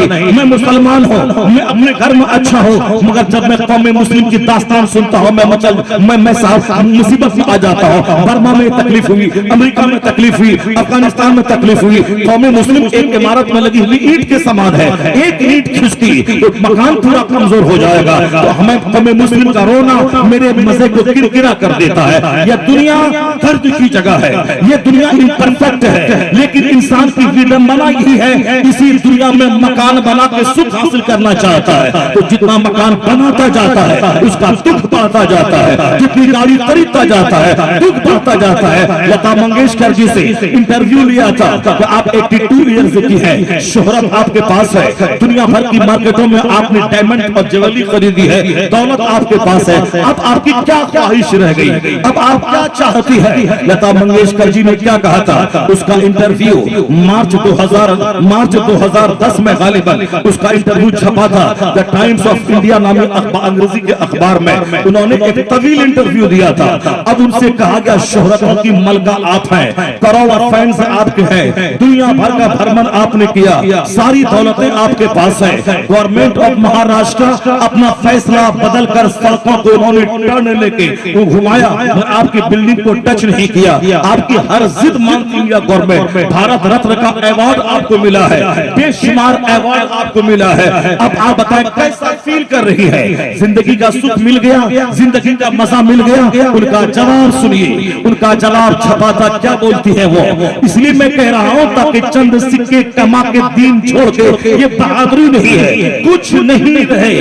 नहीं, मैं मुसलमान हूँ, मैं अपने घर में अच्छा हूँ, मगर जब मैं कौम मुस्लिम की दास्तान सुनता हूँ मैं साहब मुसीबत में आ जाता हूँ। बर्मा में तकलीफ हुई, अमेरिका में तकलीफ हुई, अफगानिस्तान में तकलीफ हुई। कौम मुस्लिम एक इमारत में लगी हुई ईंट के समान है, एक ईंट खिसकी तो मकान पूरा कमजोर हो जाएगा। तो हमें कौम मुस्लिम का रोना मेरे मजे को किरकिरा कर देता है। यह दुनिया दर्द की जगह है, यह दुनिया इम्परफेक्ट है, लेकिन इंसान की विडंबना यही है, इसी दुनिया में मकान बना के सुख हासिल करना चाहता है। तो जितना मकान बनाता जाता है उसका दुख बढ़ता जाता है, जितनी गाड़ी खरीदता जाता है दुख बढ़ता जाता है। लता मंगेशकर जी से इंटरव्यू लिया था कि आप 82 ईयर्स की है, शोहरत आपके पास है, दुनिया भर की मार्केटों में आपने डायमंड और ज्वेलरी खरीदी है, दौलत आपके पास है, अब आपकी क्या ख्वाहिश रह गई, अब आप क्या चाहती है? लता मंगेशकर जी ने क्या कहा था? उसका इंटरव्यू मार्च 2010 में गालिबन उसका इंटरव्यू छपा था द टाइम्स ऑफ इंडिया नामी अंग्रेजी के अखबार में। उन्होंने एक तवील इंटरव्यू दिया था। अब उनसे कहा गया शोहरतों की मलका आप हैं, करोड़ों फैंस आपके हैं, दुनिया भर का भ्रमण आपने किया, सारी दौलतें आपके पास है। गवर्नमेंट ऑफ महाराष्ट्र अपना फैसला बदल कर सड़कों को उन्होंने टर्न लेके वो घुमाया, आपकी बिल्डिंग को टच नहीं किया, आपकी हर जिद मानती है गवर्नमेंट। भारत रत्न का अवार्ड आपको मिला है, बेशुमार अवार्ड आपको मिला है। अब आप बताएं कैसा फील कर रही है? जिंदगी का सुख मिल गया, जिंदगी का मजा मिल गया? उनका जवाब सुनिए, उनका जवाब छपा था, क्या बोलती है वो? इसलिए मैं कह रहा हूं ताकि चंद सिक्के कमा के दीन छोड़ के, ये बहादुरी नहीं है, कुछ नहीं रहे।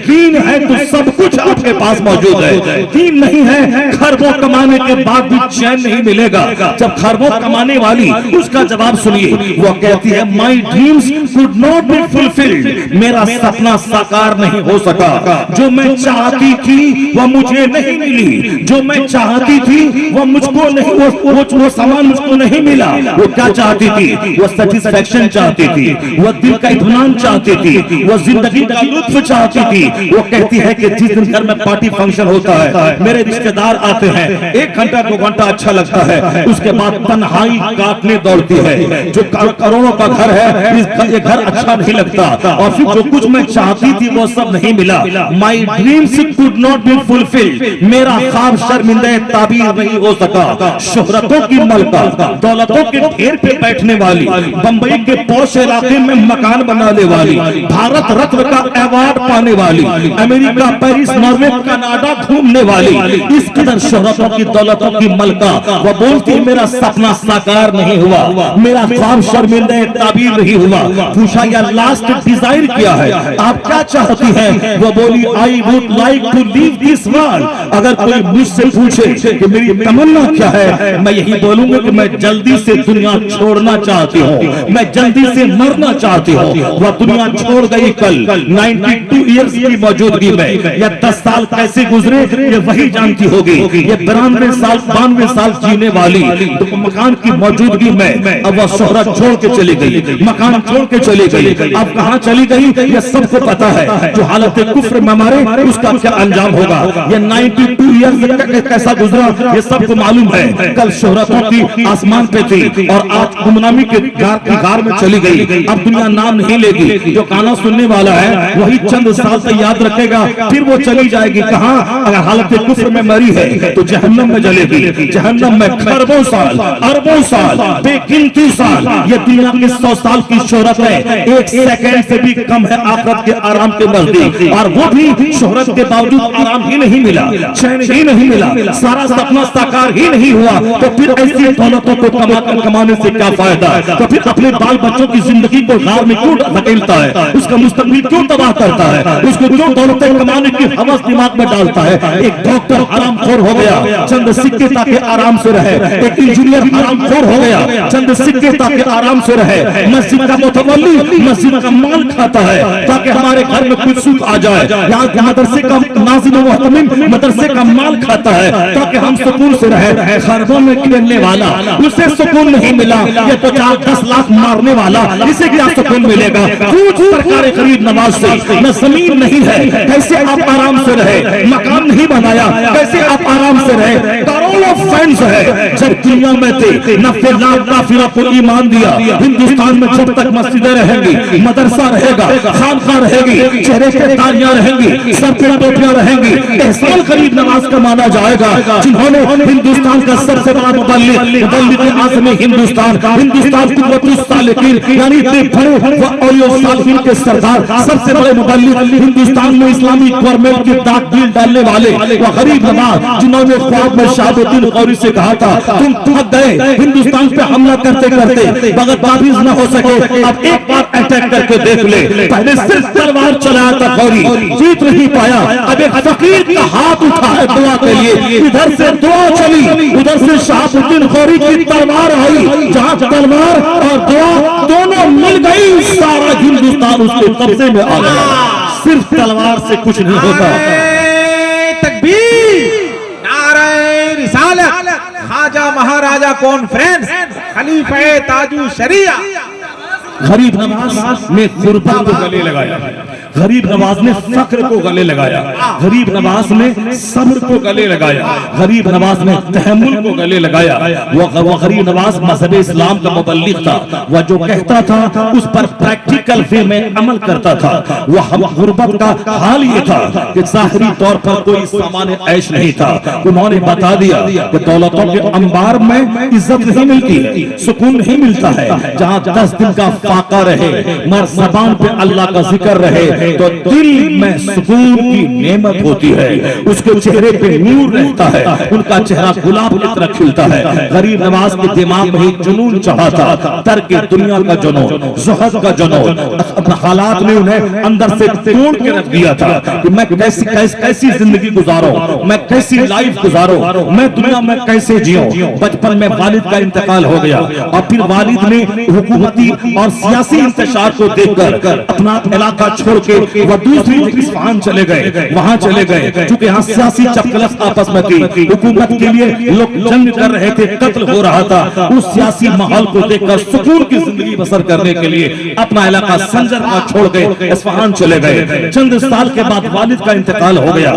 दीन है तो सब कुछ आपके पास मौजूद है, दीन नहीं है खरबों कमाने के बाद भी चैन नहीं मिलेगा। जब खरबों कमाने वाली, उसका जवाब सुनिए, वो कहती है my dreams could not be fulfilled, मेरा सपना साकार नहीं हो सका, जो मैं चाहती थी वह मुझे नहीं मिली, जो मैं चाहती थी वह मुझको नहीं, वो सामान मुझको नहीं मिला। वो क्या चाहती थी? वो सेटिस्फैक्शन चाहती थी, वो दिल का इत्मीनान चाहती थी, वो जिंदगी का लुत्फ चाहती थी। वो कहती है कि जिस दिन घर में पार्टी फंक्शन होता है, मेरे रिश्तेदार आते हैं, 1 घंटा 2 घंटा अच्छा लगता है, उसके बाद तन्हाई काटने दौड़ती है। जो करोड़ों का घर है, ये घर अच्छा नहीं लगता, और फिर जो कुछ मैं चाहती थी वो सब नहीं मिला। My dreams could not be fulfilled, मेरा ख्वाब शर्मिंदा ताबीर नहीं हो सका। शोहरतों की मलका, दौलतों के ढेर पे बैठने वाली, बंबई के पौष इलाके में मकान बनाने वाली, भारत रत्न का अवार्ड पाने वाली, अमेरिका, पेरिस, नॉर्वे, कनाडा घूमने वाली, इस कदर शोहरतों की, दौलतों की मलका, वो बोलती मेरा सपना साकार नहीं हुआ, मेरा ख्वाब शर्मिंदा ताबीर नहीं हुआ। पूछा या लास्ट डिजायर क्या है, आप क्या चाहती हैं? वो बोली I would like to leave this world. अगर कोई मुझसे पूछे कि मेरी तमन्ना क्या है, मैं यही बोलूंगा कि मैं जल्दी से दुनिया छोड़ना चाहती हूँ, मैं जल्दी से मरना चाहती हूँ। वह दुनिया छोड़ गई कल 92 ईयर्स की मौजूदगी में। या 10 साल कैसे गुजरे ये वही जानती होगी। ये 92 साल जीने वाली तो मकान की मौजूदगी में अब वह शोहरत छोड़ के चली गई, मकान छोड़ के चली गई। अब कहाँ चली गई ये सबको पता है। जो हालत कुफ्र में मारे उसका क्या अंजाम होगा। ये 92 ईयर्स कैसा गुजरा ये सबको मालूम है। कल शोहरतों की आसमान पे थी और आज गुमनामी के गार में चली गई। अब दुनिया नाम नहीं लेगी। जो गाना सुनने वाला है वही चंद साल से याद रखेगा, फिर वो चली जाएगी कहाँ? अगर हालत कुफ्र में मरी है तो जहन्नम में जलेगी। जहन्नम में खरबों साल, अरबों साल, बेगिनती साल। ये दुनिया की 100 साल की शोहरत है, 1 सेकंड से भी कम है आखिरत के आराम के नजदीक। और वो भी शोहरत के बावजूद आराम ही नहीं मिला, चैन ही नहीं मिला, सारा सपना साकार ही नहीं हुआ। तो फिर ऐसी दौलतों को कमाने से क्या फायदा? तो फिर अपने बाल बच्चों की जिंदगी को गार में क्यों धकेलता है? उसका मुस्तकबिल क्यों तबाह करता है? उसको क्यों दौलतें कमाने की हवस दिमाग में डालता है? एक डॉक्टर हरामखोर हो गया, चंद सिक्के ताकि आराम से रहे। एक इंजीनियर हरामखोर हो गया, चंद सिक्के ताकि आराम से रहे। मस्जिद का मुतवल्ली मस्जिद का माल खाता है ताकि हमारे घर में कुछ सुख आ जाए। यहाँ मदरसे का नाज़िम मुहतमिम मदरसे का माल खाता है ताकि हम सुकून से रहे। खरबों में खेलने वाला उसे सुकून नहीं मिला। ये तो 4-10 लाख मारने वाला इसे क्या सुकून मिलेगा? कुछ सरकार गरीब नवाज से न जमीन नहीं है, कैसे आप आराम से रहे? मकान नहीं बनाया, कैसे आप आराम से रहे? करोड़ों फैंस है जब दुनिया में थे, नब्बे लाख काफिरा को ईमान दिया। हिंदुस्तान में जब तक मस्जिदें रहेंगी, मदरसा रहेगा, खानका रहेगी, चेहरे पे तालियां रहेंगी, सर पे टोपियां रहेंगी, एहसान गरीब नवाज का माना जाएगा, जिन्होंने हिंदुस्तान का सबसे बड़ा मुबल्लिग आज़म हिंदुस्तान कुव्वतुस सालिकीन यानी सालिकीन के सरदार, सबसे बड़े मुबल्लिग, हिंदुस्तान में इस्लामी गवर्नमेंट की ताकदील डालने वाले वो गरीब नवाज, जिन्होंने ख्वाब में शहाबुद्दीन गौरी से कहा था तुम थक गए हिंदुस्तान पे हमला करते करते, मगर काबिज न हो सके, अब एक बार अटैक करके देख ले। पहले सिर्फ तलवार चलाया था गौरी, जीत नहीं पाया, अब एक फकीर का हाथ उठा है दुआ के लिए, इधर से दुआ चली, उधर से शहाबुद्दीन गौरी की तलवार आई, जहां तलवार और दुआ दोनों मिल गई, सारा हिंदुस्तान उसके कब्जे में आ गया। सिर्फ तलवार से कुछ नहीं होता। तकबीर, नारे रिसालत, खाजा महाराजा कॉन्फ्रेंस, खलीफे ताजू शरिया। गरीब नवाज ने गुर्बत को गले लगाया, गरीब नवाज ने फक्र को गले लगाया, गरीब नवाज ने सब्र को गले लगाया, गरीब नवाज ने तहम्मुल को गले लगाया। वो गरीब नवाज मज़हब इस्लाम का मुबल्लिग था, वह जो कहता था उस पर प्रैक्टिकल वे में अमल करता था। वह गुर्बत का हाल ये था कि ज़ाहिरी तौर पर कोई सामान्य ऐश नहीं था। उन्होंने बता दिया कि दौलतों के अंबार में इज्जत नहीं मिलती, सुकून नहीं मिलता है। जहाँ 10 दिन का फाका रहे मगर ज़बान पे अल्लाह का जिक्र रहे तो दिल में सुकून की नेमत होती है, उसके चेहरे पे नूर रहता है, उनका चेहरा गुलाब की तरह खिलता है। गरीब नवाज के दिमाग में ही जुनून चढ़ा था, तर्क दुनिया का जुनून, ज़ुहद का जुनून। अपने हालात ने उन्हें अंदर से तोड़ के रख दिया था कि मैं कैसी जिंदगी गुजारूं, मैं कैसी लाइफ गुजारूं, मैं दुनिया में कैसे जीऊं। बचपन में वालिद का इंतकाल हो गया और फिर वालिद ने हुकूमती और सियासी इंतशार को देखकर अपना इलाका छोड़ के वह दूसरी इस्फहान चले गए, वहां चले गए, क्योंकि यहाँ सियासी चपकलस आपस में थी, हुकूमत के लिए लोग जंग कर रहे थे, कत्ल हो रहा था। उस सियासी माहौल को देखकर सुकून की जिंदगी बसर करने के लिए अपना इलाका संजर का छोड़ गए, इस्फहान चले गए। चंद साल के बाद वालिद का इंतकाल हो गया,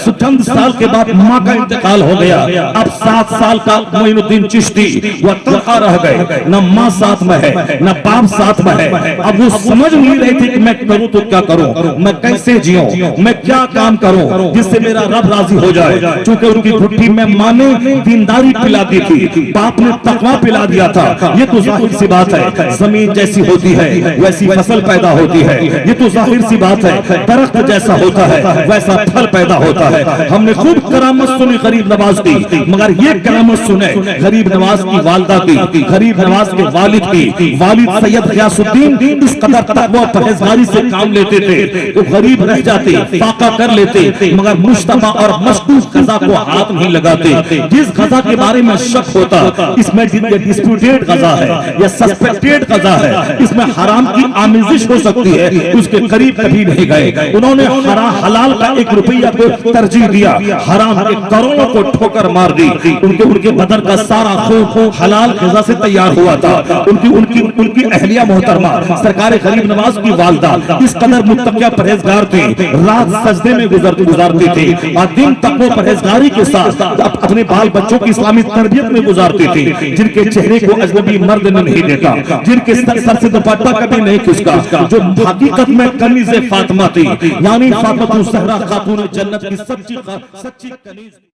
चंद साल के बाद माँ का इंतकाल हो गया। अब 7 साल का मोइनुद्दीन चिश्ती वह तनहा रह गए, न माँ साथ में है न बाप साथ में है। अब वो समझ नहीं रहे थे कि मैं करूं तो क्या करूं, मैं कैसे जीऊं, मैं क्या काम करूं जिससे मेरा रब राजी हो जाए। क्योंकि उनकी भुट्टी में माँ ने दीनदारी पिला दी थी, बाप ने तकवा पिला दिया था। ये तो जाहिर सी बात है, जमीन जैसी होती है वैसी फसल पैदा होती है। ये तो जाहिर सी बात है, दरख्त जैसा होता है वैसा फल पैदा होता है। हमने खूब करामत सुनी गरीब नवाज की, मगर ये करामत सुने गरीब नवाज की वालदा की, गरीब नवाज के वालिद की। वालिद सैयद ग़ियासुद्दीन इस कदर तकवा परहेज़गारी से काम लेते थे तो गरीब रह जाते, फाका कर लेते, मगर मुश्तबा और मशकूक ग़ज़ा को हाथ नहीं लगाते। जिस ग़ज़ा के बारे में शक होता इसमें डिस्प्यूटेड ग़ज़ा है या सस्पेक्टेड ग़ज़ा है, इसमें हराम की आमिज़िश हो सकती है, उसके करीब कभी नहीं गए। उन्होंने हलाल का 1 रुपया को तरजीह दिया, हराम के करोड़ों को ठोकर मार दी। उनके बदन का सारा खून हलाल ग़ज़ा से तैयार हुआ था। उनकी अहलिया मोहतरमा सरकार गरीब नवाज की वालदा इस कदर मुत्तकिया परहेजगार थी, रात सजदे में गुजारती थी और दिन तक वो परहेजगारी के साथ अपने बाल बच्चों की इस्लामी तरबियत में गुजारती थी, जिनके चेहरे को अजनबी मर्द ने नहीं देखा, जिनके सर से दुपट्टा कभी नहीं खिसका, जो हकीकत में कनीज़े फातिमा थी, यानी फातिमा ज़हरा खातून जन्नत की सच्ची कनीज़।